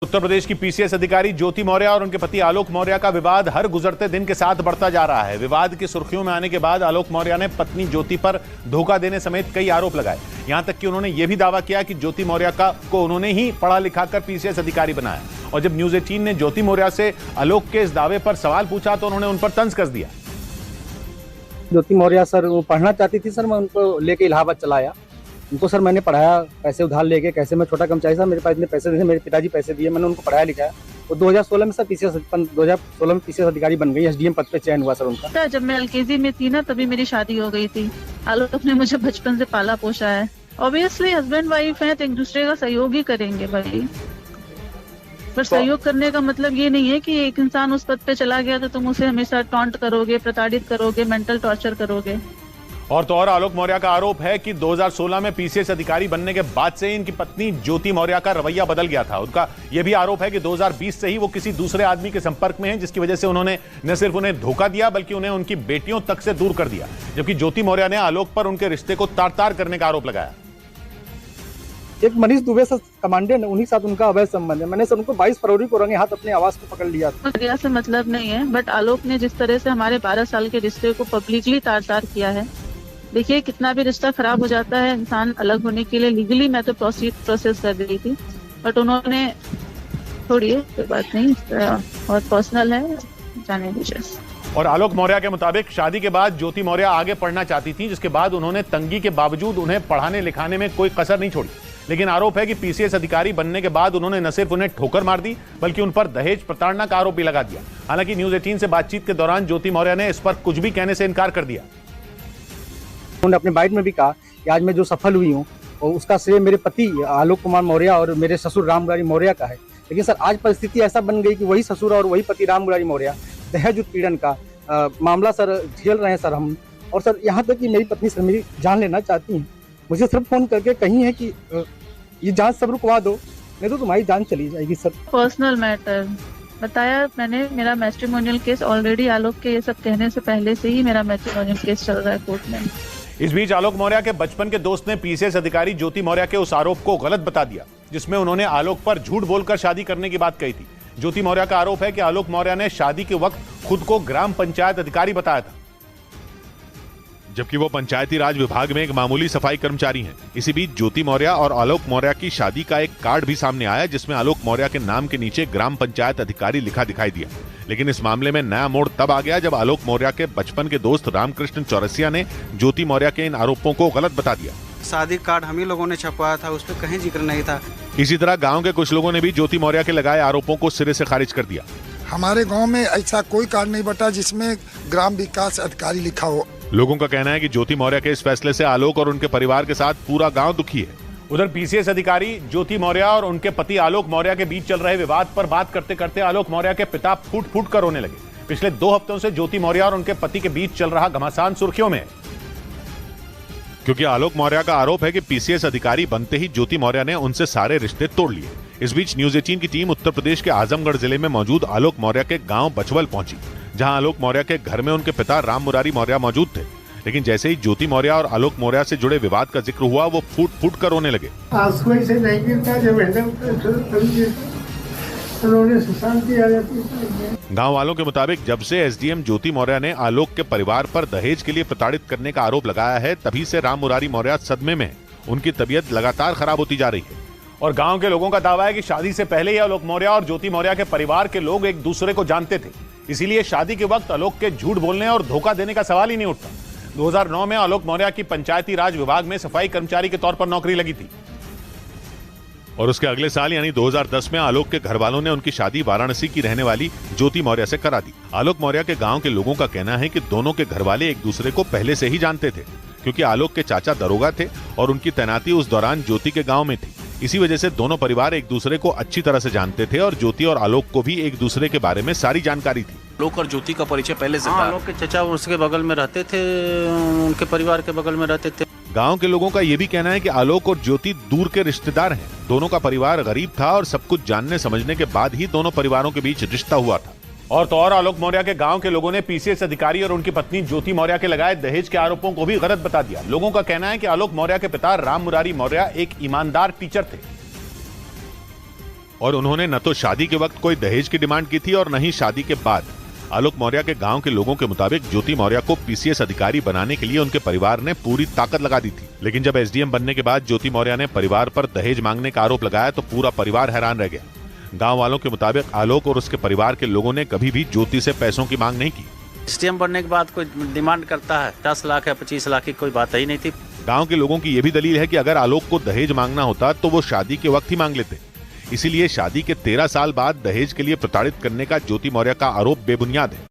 उत्तर प्रदेश की पीसीएस अधिकारी ज्योति मौर्य और उनके पति आलोक मौर्य का विवाद हर गुजरते दिन के साथ बढ़ता जा रहा है। विवाद की सुर्खियों में आने के बाद आलोक मौर्य ने पत्नी ज्योति पर धोखा देने समेत कई आरोप लगाए। यहां तक कि उन्होंने यह भी दावा किया कि ज्योति मौर्य को उन्होंने ही पढ़ा लिखाकर पीसीएस अधिकारी बनाया। और जब न्यूज 18 ने ज्योति मौर्य से आलोक के इस दावे पर सवाल पूछा तो उन्होंने उन पर तंज कस दिया। ज्योति मौर्य सर वो पढ़ना चाहती थी सर, मैं उनको लेके इलाहाबाद चला आया। उनको सर मैंने पढ़ाया, पैसे उधार लेके। कैसे मैं छोटा कर्मचारी सर, मेरे पास इतने पैसे नहीं थे, मेरे पिताजी पैसे दिए, मैंने उनको पढ़ाया लिखाया। वो 2016 में सर 2016 में पीसीएस अधिकारी बन गई, एसडीएम पद पे चयन हुआ सर उनका। जब मैं एलकेजी में थी ना तभी मेरी शादी हो गई थी। आलोक ने मुझे बचपन से पाला पोसा है। ऑब्वियसली हस्बैंड वाइफ है तो एक दूसरे का सहयोग ही करेंगे भाई, पर सहयोग करने का मतलब ये नहीं है कि एक इंसान उस पद पे चला गया तो तुम उसे हमेशा टॉन्ट करोगे, प्रताड़ित करोगे, मेंटल टॉर्चर करोगे। और तो और आलोक मौर्य का आरोप है कि 2016 में पीसीएस अधिकारी बनने के बाद से इनकी पत्नी ज्योति मौर्य का रवैया बदल गया था। उनका यह भी आरोप है कि 2020 से ही वो किसी दूसरे आदमी के संपर्क में हैं, जिसकी वजह से उन्होंने न सिर्फ उन्हें धोखा दिया बल्कि उन्हें उनकी बेटियों तक से दूर कर दिया। जबकि ज्योति मौर्य ने आलोक पर उनके रिश्ते को तार-तार करने का आरोप लगाया। एक मनीष दुबे सर कमांडेंट, उन्हीं साथ उनका अवैध संबंध है। मैंने सर उनको 22 फरवरी को रंगे हाथ अपने आवास को पकड़ लिया था। से मतलब नहीं है, बट आलोक ने जिस तरह से हमारे 12 साल के रिश्ते को पब्लिकली तार-तार किया है। देखिए कितना भी रिश्ता खराब हो जाता है, इंसान अलग होने के लिए लीगली मैं तो प्रोसेस कर रही थी, बट उन्होंने छोड़िए कोई बात नहीं, और पर्सनल है, जाने दीजिए। और आलोक मौर्य के मुताबिक शादी के बाद ज्योति मौर्य आगे पढ़ना चाहती थी, जिसके बाद उन्होंने तंगी के बावजूद उन्हें पढ़ाने लिखाने में कोई कसर नहीं छोड़ी। लेकिन आरोप है कि पीसीएस अधिकारी बनने के बाद उन्होंने न सिर्फ उन्हें ठोकर मार दी बल्कि उन पर दहेज प्रताड़ना का आरोप भी लगा दिया। हालांकि न्यूज 18 से बातचीत के दौरान ज्योति मौर्य ने इस पर कुछ भी कहने से इनकार कर दिया। उन्होंने अपने बाइट में भी कहा कि आज मैं जो सफल हुई हूँ और उसका श्रेय मेरे पति आलोक कुमार मौर्य और मेरे ससुर राम मुरारी मौर्य का है। लेकिन सर आज परिस्थिति ऐसा बन गई कि वही ससुर और वही पति राम मुरारी मौर्य दहेज उत्पीड़न का मामला सर झेल रहे हैं सर हम। और सर यहाँ तक कि मेरी पत्नी सर मेरी जान लेना चाहती हैं। मुझे सिर्फ फोन करके कही है कि ये जांच सब रुकवा दो, नहीं तो तुम्हारी जान चली जाएगी सर। पर्सनल मैटर बताया मैंने, मेरा मैट्रिमोनियल केस ऑलरेडी आलोक के ये सब कहने से पहले से ही मेरा मैट्रिमोनियल केस चल रहा है कोर्ट में। इस बीच आलोक मौर्य के बचपन के दोस्त ने पीसीएस अधिकारी ज्योति मौर्य के उस आरोप को गलत बता दिया जिसमें उन्होंने आलोक पर झूठ बोलकर शादी करने की बात कही थी। ज्योति मौर्य का आरोप है कि आलोक मौर्य ने शादी के वक्त खुद को ग्राम पंचायत अधिकारी बताया था, जबकि वो पंचायती राज विभाग में एक मामूली सफाई कर्मचारी हैं। इसी बीच ज्योति मौर्य और आलोक मौर्य की शादी का एक कार्ड भी सामने आया जिसमें आलोक मौर्य के नाम के नीचे ग्राम पंचायत अधिकारी लिखा दिखाई दिया। लेकिन इस मामले में नया मोड़ तब आ गया जब आलोक मौर्य के बचपन के दोस्त रामकृष्ण चौरसिया ने ज्योति मौर्य के इन आरोपों को गलत बता दिया। शादी कार्ड हम ही लोगों ने छपवाया था, उस पर कहीं जिक्र नहीं था। इसी तरह गाँव के कुछ लोगों ने भी ज्योति मौर्य के लगाए आरोपों को सिरे से खारिज कर दिया। हमारे गाँव में ऐसा कोई कार्ड नहीं बटा जिसमें ग्राम विकास अधिकारी लिखा हो। लोगों का कहना है कि ज्योति मौर्य के इस फैसले से आलोक और उनके परिवार के साथ पूरा गांव दुखी है। उधर पीसीएस अधिकारी ज्योति मौर्य और उनके पति आलोक मौर्य के बीच चल रहे विवाद पर बात करते करते आलोक मौर्य के पिता फूट फूट कर रोने लगे। पिछले 2 हफ्तों से ज्योति मौर्य और उनके पति के बीच चल रहा घमासान सुर्खियों में है, क्योंकि आलोक मौर्य का आरोप है कि पीसीएस अधिकारी बनते ही ज्योति मौर्य ने उनसे सारे रिश्ते तोड़ लिए। इस बीच न्यूज 18 की टीम उत्तर प्रदेश के आजमगढ़ जिले में मौजूद आलोक मौर्य के गांव बचवल पहुंची, जहां आलोक मौर्य के घर में उनके पिता राम मुरारी मौर्य मौजूद थे। लेकिन जैसे ही ज्योति मौर्य और आलोक मौर्य से जुड़े विवाद का जिक्र हुआ वो फूट फूट कर रोने लगे। से नहीं गिरता, जब उन्होंने सुशांत किया। गांव वालों के मुताबिक जब से एसडीएम ज्योति मौर्य ने आलोक के परिवार पर दहेज के लिए प्रताड़ित करने का आरोप लगाया है, तभी से राम मुरारी मौर्य सदमे में है। उनकी तबीयत लगातार खराब होती जा रही है। और गांव के लोगों का दावा है कि शादी से पहले ही आलोक मौर्य और ज्योति मौर्य के परिवार के लोग एक दूसरे को जानते थे, इसीलिए शादी के वक्त आलोक के झूठ बोलने और धोखा देने का सवाल ही नहीं उठता। 2009 में आलोक मौर्य की पंचायती राज विभाग में सफाई कर्मचारी के तौर पर नौकरी लगी थी और उसके अगले साल यानी 2010 में आलोक के घर वालों ने उनकी शादी वाराणसी की रहने वाली ज्योति मौर्य से करा दी। आलोक मौर्य के गांव के लोगों का कहना है कि दोनों के घर वाले एक दूसरे को पहले से ही जानते थे, क्योंकि आलोक के चाचा दरोगा थे और उनकी तैनाती उस दौरान ज्योति के गाँव में थी। इसी वजह से दोनों परिवार एक दूसरे को अच्छी तरह से जानते थे और ज्योति और आलोक को भी एक दूसरे के बारे में सारी जानकारी थी। आलोक और ज्योति का परिचय पहले से था। आलोक के चचा उसके बगल में रहते थे, उनके परिवार के बगल में रहते थे। गांव के लोगों का यह भी कहना है कि आलोक और ज्योति दूर के रिश्तेदार हैं। दोनों का परिवार गरीब था और सब कुछ जानने समझने के बाद ही दोनों परिवारों के बीच रिश्ता हुआ था। और तो और आलोक मौर्य के गांव के लोगों ने पीसीएस अधिकारी और उनकी पत्नी ज्योति मौर्य के लगाए दहेज के आरोपों को भी गलत बता दिया। लोगों का कहना है कि आलोक मौर्य के पिता राम मुरारी मौर्य एक ईमानदार टीचर थे और उन्होंने न तो शादी के वक्त कोई दहेज की डिमांड की थी और न ही शादी के बाद। आलोक मौर्य के गांव के लोगों के मुताबिक ज्योति मौर्य को पीसीएस अधिकारी बनाने के लिए उनके परिवार ने पूरी ताकत लगा दी थी। लेकिन जब एसडीएम बनने के बाद ज्योति मौर्य ने परिवार पर दहेज मांगने का आरोप लगाया तो पूरा परिवार हैरान रह गया। गांव वालों के मुताबिक आलोक और उसके परिवार के लोगों ने कभी भी ज्योति से पैसों की मांग नहीं की। एसडीएम बनने के बाद कोई डिमांड करता है 10 लाख या 25 लाख की कोई बात ही नहीं थी। गांव के लोगों की यह भी दलील है कि अगर आलोक को दहेज मांगना होता तो वो शादी के वक्त ही मांग लेते। इसीलिए शादी के 13 साल बाद दहेज के लिए प्रताड़ित करने का ज्योति मौर्य का आरोप बेबुनियाद है।